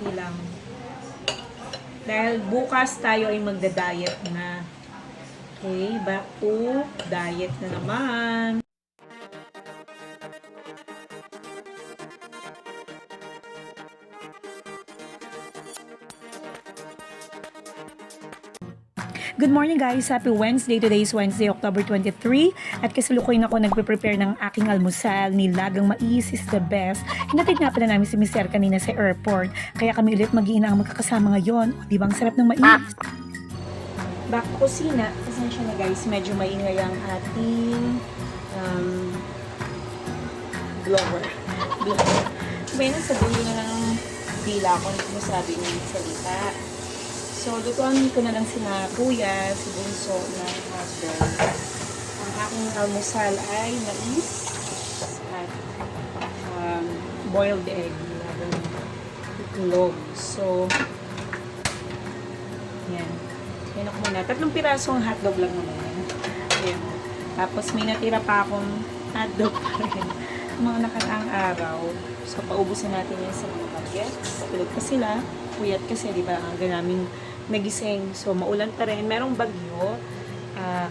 konti lang. Dahil bukas tayo ay magda-diet na. Okay, back to diet na naman. Good morning guys! Happy Wednesday! Today is Wednesday, October 23 at kasalukuyan ako nagpe-prepare ng aking almusal. Nilagang mais is the best. Hinatid nga pala namin si Mr. kanina sa airport. Kaya kami ulit mag-iinang magkakasama ngayon. O, di ba ang sarap ng mais? Back to kusina. Pasensya na guys, medyo maingay ang ating blower. May nasa dulo na ng dila ko na sabi ng salita. So, lutuan ko na lang sina kuya, si bunso na hotdog. Ang aking almusal ay mais at boiled egg. Itlog. So, yan. Yan ako muna. 3 pirasong hotdog lang naman. Ayan. Tapos may natira pa akong hotdog pa rin. Mga nakataang araw. So, paubusin natin yan sa mga bagets. Pilog pa sila. Puyat kasi, di ba? Ang naming nagising. So, maulan pa rin. Merong bagyo.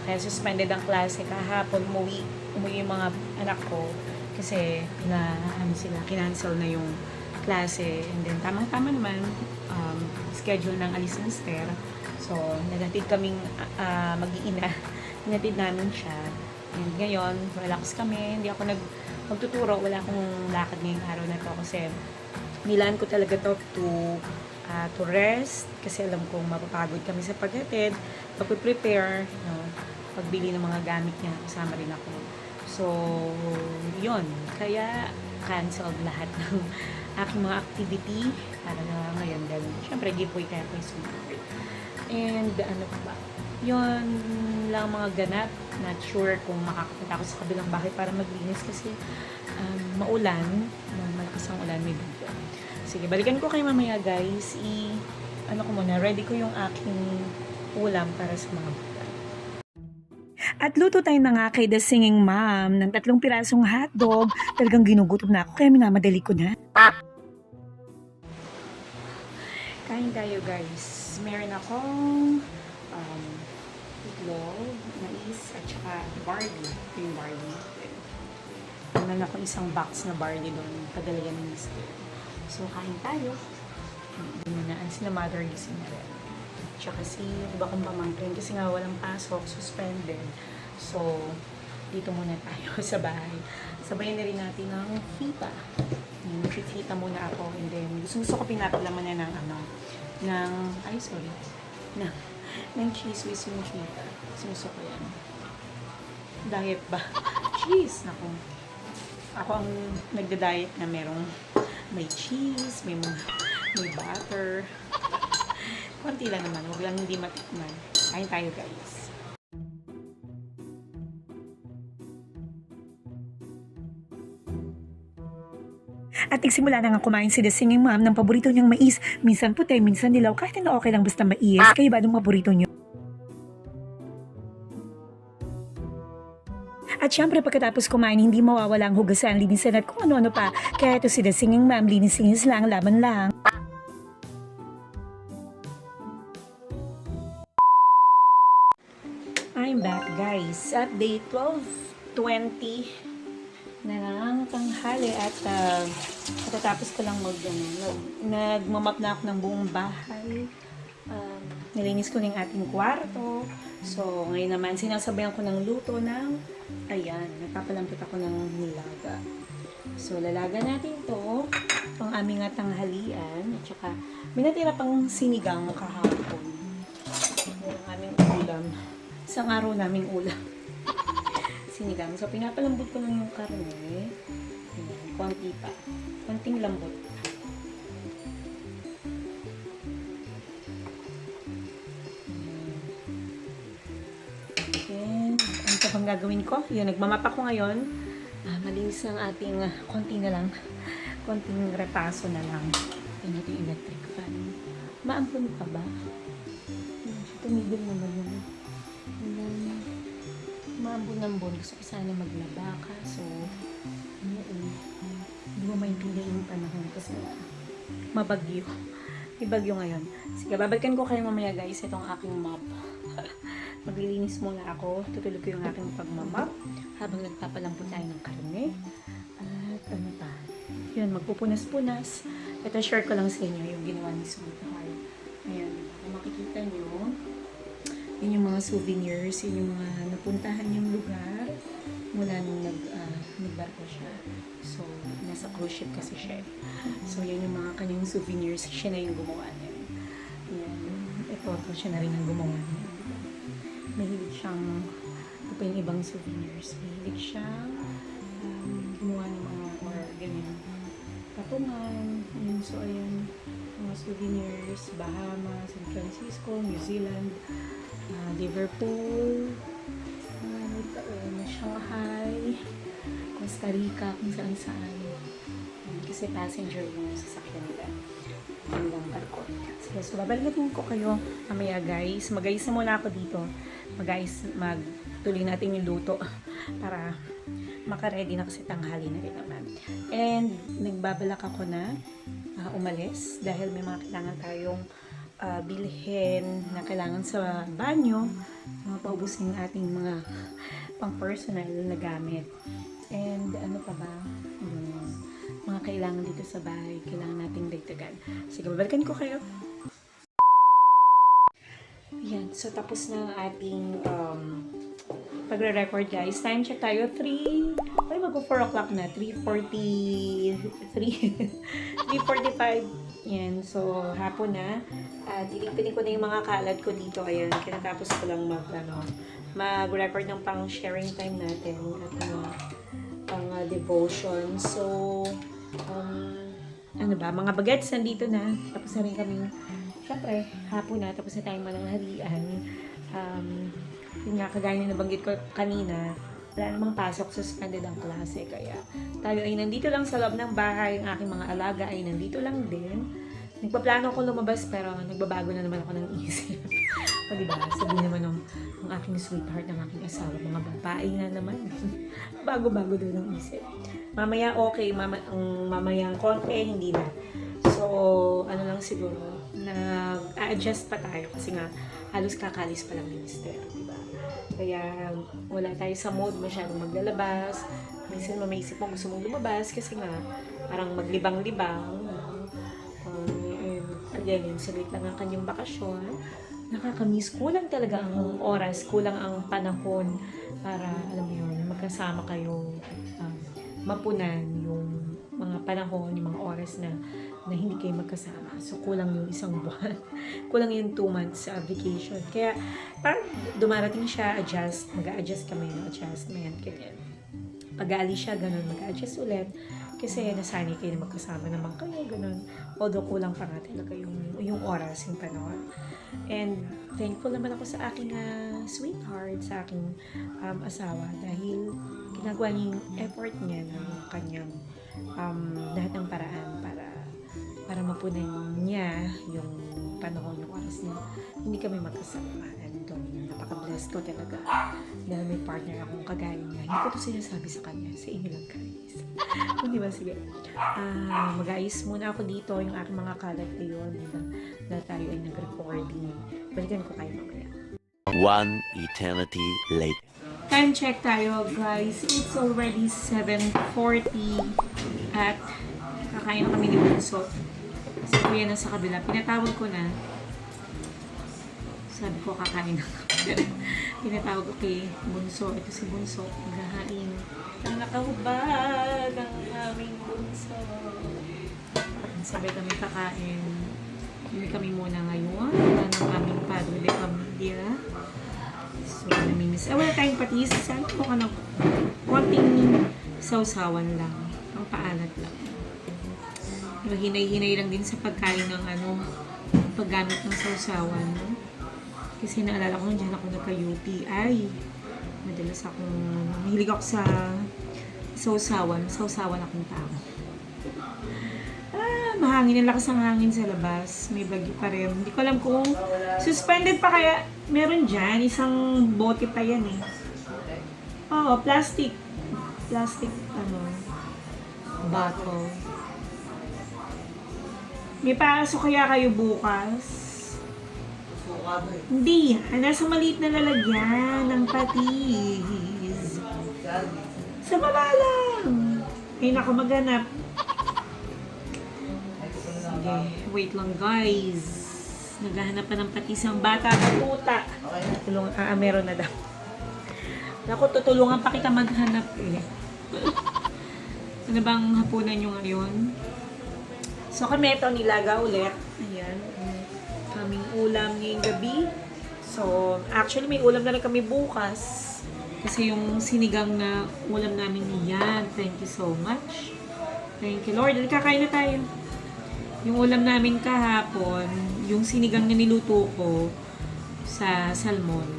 Kaya suspended ang klase. Kahapon, umuwi yung mga anak ko. Kasi, sila, kinancel na yung klase. And then, tamang-tama naman, schedule ng alis ni Esther. So, nagatid kaming mag-iina. Nagatid namin siya. And ngayon, relax kami. Hindi ako magtuturo. Wala akong lakad ngayong araw na to. Kasi, nilaan ko talaga to rest kasi alam kong mapapagod kami sa paghatid, pag-prepare, pagbili ng mga gamit niya, kasama rin ako. So, yun. Kaya, canceled lahat ng aking mga activity para na ngayon dahil syempre, giveaway kaya ko yung and ano pa ba? Yun lang mga ganap. Not sure kung makakapunta ako sa kabilang bahay para maglinis kasi maulan. Malakas ang ulan, may bagyo. Sige, balikan ko kayo mamaya guys. Ready ko yung aking ulam para sa mga bata. At luto tayo na nga kay The Singing Mom ng 3 pirasong hotdog. Talagang ginugutom na ako kaya minamadali ko na. Kain tayo guys. Meron akong itlog, mais, at saka barley. Ito yung barley. Meron ako isang box na barley doon. Padala yan ng Mr. So, kain tayo. Hindi mo na. Sila mother gising na rin. Tsaka si iba kong pamangkin. Kasi nga walang pasok, suspended. So, dito muna tayo sa bahay. Sabayan na rin natin ng fita. Fita muna ako. And then, gusto ko pinapalaman na ng cheese with yung fita. Gusto ko yan. Diet ba? Cheese! Naku. Ako ang nagda-diet na may cheese, may butter. Konti lang naman, huwag lang hindi matikman. Kain tayo guys. At nagsimula na nga kumain si The Singing Mom ng paborito niyang mais. Minsan puti, minsan dilaw, kahit na okay lang basta mais. Kayo ba anong paborito niyo? At syempre pagkatapos kumain, hindi mawawala ang hugasan, linisan at kung ano-ano pa. Kaya ito si The Singing Mom, linis-linis lang, laban lang. I'm back guys. Update 12:20 na lang tanghali at katatapos ko lang nagmamap na ako ng buong bahay. Nilinis ko na yung ating kwarto. So, ngayon naman, sinasabayan ko ng luto ng, nagpapalampit ako ng nilaga. So, lalaga natin to pang aming tanghalian. At saka, may natira pang sinigang kahapon. Yung aming ulam. Isang araw naming ulam. Sinigang. So, pinapalambot ko lang yung karne. Ayan, konti pa. Konting lambot. Ano pang gagawin ko? Yun, nagmamapa ko ngayon. Malinis ang ating konti na lang. Konting repaso na lang. Yun ito yung electric fan. Maampun pa ba? Tumigil naman yun. Maambon-ambon. Gusto ko sana maglaba. Kaso, hindi mo maintindihan yung panahon kasi mabagyo. May bagyo ngayon. Sige, babalikan ko kayo mamaya guys itong aking mop. Maglilinis muna ako. Tutulog ko yung aking pagmamap habang nagpapalampo tayo ng karne. At ano pa? Yun, magpupunas-punas. Ito, share ko lang sa inyo yung ginawa ni Sweetheart. Ayan, kung makikita nyo, yun yung mga souvenirs, yun yung mga napuntahan yung lugar mula nung nagbarko siya. So, nasa cruise ship kasi siya. So, yan yung mga kanyang souvenirs. Siya na yung gumawa niya. Yan. Ito siya na rin ang gumawa niya. Mahilig siyang, ito pa yung ibang souvenirs. Mahilig siyang gumawa ng mga, or ganyan, patungan. Ayun, so, ayan, mga souvenirs, Bahamas, San Francisco, New Zealand, Liverpool, Shanghai, Costa Rica, kung saan-saan. Kasi passenger yung sasakyan nila. Hanggang barko. So, babalikin ko kayo mamaya guys. Mag-ayos na muna ako dito. Magtuloy natin yung luto para makaready na kasi tanghali na rin naman. And nagbabalak ako na umalis dahil may mga kailangan tayong bilhin na kailangan sa banyo, mga paubusin ng ating mga pang-personal na gamit. And ano pa ba? Mga kailangan dito sa bahay, kailangan nating dagdagan. Sige, babalikan ko kayo. Yan, so tapos na ang ating pagre-record guys. Time check tayo, 4 o'clock na, 3:45. Yan, so hapon na. Diligpitin ko na yung mga kalat ko dito. Ayan, kinatapos ko lang mag-record ng pang-sharing time natin at pang devotion. So, ano ba, mga bagets nandito na. Tapos na rin kami, syempre, hapon na. Tapos na tayong mananghalian. Yun nga, kagaya na nabanggit ko kanina, wala namang pasok, suspended ang klase. Kaya tayo ay nandito lang sa loob ng bahay. Ang aking mga alaga ay nandito lang din. Nagpaplano ako lumabas pero nagbabago na naman ako ng isip. O diba, sabi naman ng aking sweetheart, ng aking asawa, mga babae na naman. Bago-bago doon ng isip. Mamaya okay, mamaya konti, hindi na. So, ano lang siguro, nag-adjust pa tayo kasi nga halos kakalis pa lang ni Mister, diba? Kaya wala tayo sa mood masyadong maglalabas. Minsan mamaisip mo gusto mong lumabas kasi nga parang maglibang-libang. Again, yun, saglit lang ang kanyang bakasyon. Nakakamiss. Kulang talaga ang oras, kulang ang panahon para, alam mo yun, magkasama kayo, mapunan yung mga panahon, yung mga oras na hindi kayo magkasama. So, kulang yung isang buwan. Kulang yung 2 months vacation. Kaya, parang dumarating siya, mag-a-adjust kami, adjustment, ganyan. Pag-aalis siya, ganun, mag-a-adjust ulit. Kasi nasanay kayo na magkasama naman kayo, ganun. Although kulang pa nga talaga yung oras, yung panahon. And thankful naman ako sa aking sweetheart, sa aking asawa, dahil ginagawa niya yung effort niya ng kanyang lahat ng paraan para mapunan niya yung panahon, yung oras na hindi kami magkasama. And napaka-blessed ko talaga dahil may partner akong kagaya niya. Hindi ko ito sinasabi sa kanya, sa inyo lang guys. Hindi ba, sige. Mag-ayos muna ako dito yung aking mga kalat ngayon, diba? Dahil tayo ay nag-recording. Balikan ko kayo mamaya. 1 eternity later. Time check tayo guys. It's already 7:40 at kakain na kami ni Bunso. Si Kuya na sa kabila. Pinatawag ko na. Sabi ko kakain na kami. Pinatawag ko kay Bunso. Ito si Bunso. Maghahain. Ang nakahubad ang aming Bunso. Sabay kami kakain. Hindi kami muna ngayon. Wala ng aming padre de pamilya. So, namimiss. Wala tayong patis. Saan ko ka ng konting sausawan lang. Ang paalat lang. Hinay-hinay lang din sa pagkain ng paggamit ng sausawan. Kasi naalala ko, nandiyan ako nagka-UTI. Madalas akong, mahilig ako sa sausawan. Sausawan akong tao. Mahangin. Ang lakas ng hangin sa labas. May bagyo pa rin. Hindi ko alam kung suspended pa kaya. Meron dyan. Isang bote pa yan eh. Oo, plastic. Plastic, bottle. May pasok kaya kayo bukas? Hindi yan. Nasa maliit na lalagyan ng patis. Sa baba lang. Ay, naku, maghanap. Sige, wait lang guys. Naghahanap pa ng patis ang bata at puta. Meron na daw. Naku, tutulungan pa kita maghanap eh. Ano bang hapunan nyo ngayon? So kami ito nilaga ulit. Ayan. Kaming ulam ngayong gabi. So, actually may ulam na rin kami bukas. Kasi yung sinigang na ulam namin yan. Thank you so much. Thank you Lord. Kakain na tayo. Yung ulam namin kahapon, yung sinigang na niluto ko sa salmon.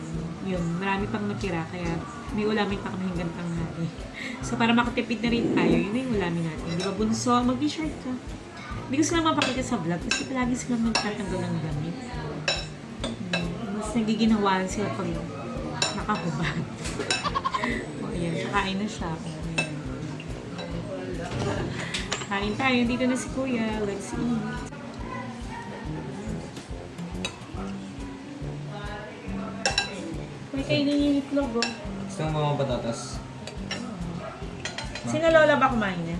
Yun, marami pang natira. Kaya may ulamin pa kami hanggang tanghali. So, para makatipid na rin tayo, yun na yung ulamin natin. Di ba, bunso? Mag-t-shirt ka. Hindi ko sila mapakita sa vlog kasi palagi silang magtatanggal ng damit. Mas nagiginawahan sila pag nakahubad. O, ayan. Kakain na siya. Ayan. Kain tayo. Dito na si Kuya. Let's eat. May kainin yung itlog, oh. Gusto mo mga patatas? Sino lola ba kumain na?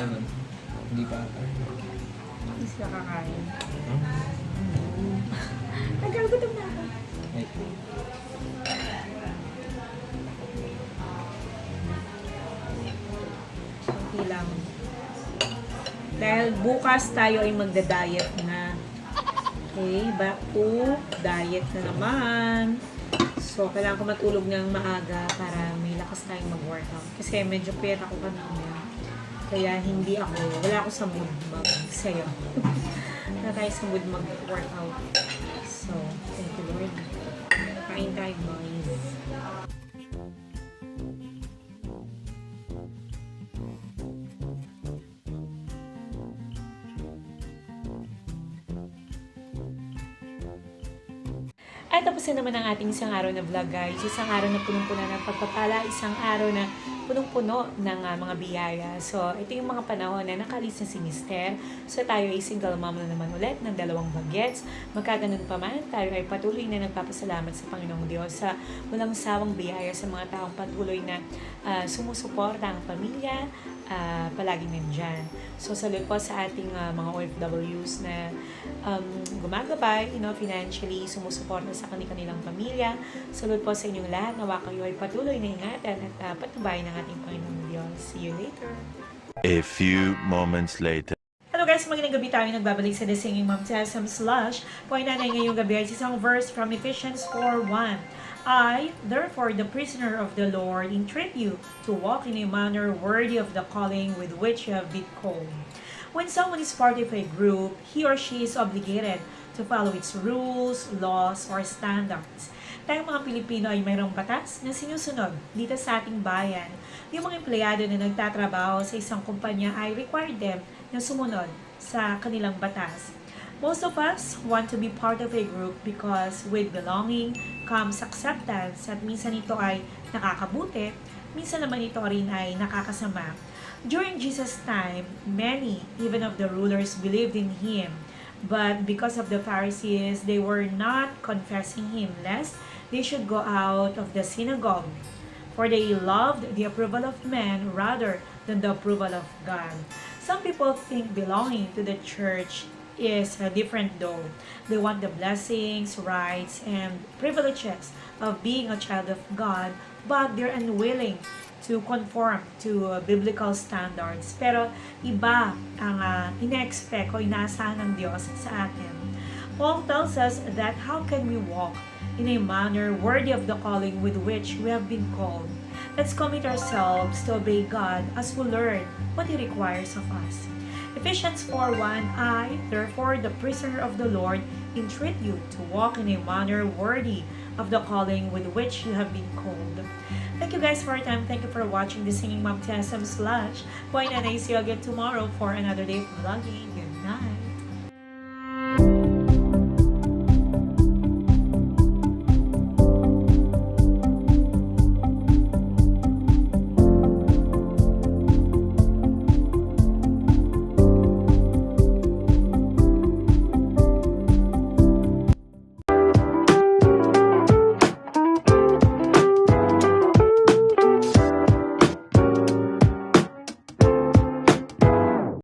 Ano? Hindi pa. Hindi sila kakain. Nagkagutom na ako. Wait. Kunti lang. Dahil bukas tayo ay magda-diet na. Okay, back to diet na naman. So, kailangan ko matulog ng maaga para may lakas tayong mag-workout. Kasi medyo pera ko kanina. Kaya hindi ako, wala ako sa mood mag-sayo. Wala tayo sa mood mag-workout. So, thank you Lord. Kain tayo guys. At tapusin naman ang ating isang araw na vlog guys. Isang araw na punong-puno ng pagpapala. Isang araw na punong-puno ng mga biyaya. So, ito yung mga panahon na nakalis na si Mister. So, tayo ay single mom na naman ulit ng 2 bagets. Magkaganon pa man, tayo ay patuloy na nagpapasalamat sa Panginoong Diyos sa walang sawang biyaya sa mga taong patuloy na sumusuporta ang pamilya, palagi nandyan. So, salute po sa ating mga OFWs na gumagabay, financially, sumusuporta sa kanilang pamilya. Salute po sa inyong lahat. Nawa kayo ay patuloy na ingatan at patubayan ng ating Panginoong Diyos. See you later. A few moments later. Hello guys, magandang gabi tayo nagbabalik sa The Singing Mom Tessam Slash. Po ay nanay ngayong gabi ay isang verse from Ephesians 4:1. I, therefore, the prisoner of the Lord, entreat you to walk in a manner worthy of the calling with which you have been called. When someone is part of a group, he or she is obligated to follow its rules, laws, or standards. Tayong mga Pilipino ay mayroong batas na sinusunod dito sa ating bayan. Yung mga empleyado na nagtatrabaho sa isang kumpanya ay required them na sumunod sa kanilang batas. Most of us want to be part of a group because with belonging comes acceptance at minsan ito ay nakakabuti, minsan naman ito rin ay nakakasama. During Jesus' time, many, even of the rulers, believed in Him. But because of the Pharisees, they were not confessing Him, lest they should go out of the synagogue. For they loved the approval of men rather than the approval of God. Some people think belonging to the church is different though. They want the blessings, rights, and privileges of being a child of God, but they're unwilling to conform to biblical standards. Pero iba ang ina-expect o inaasahan ng Diyos sa atin. Paul tells us that how can we walk in a manner worthy of the calling with which we have been called. Let's commit ourselves to obey God as we learn what He requires of us. Ephesians 4:1, I, therefore, the prisoner of the Lord, entreat you to walk in a manner worthy of the calling with which you have been called. Thank you guys for your time. Thank you for watching the Singing Mom Tessam Slash. Boy, nanay, see you again tomorrow for another day of vlogging. Good night.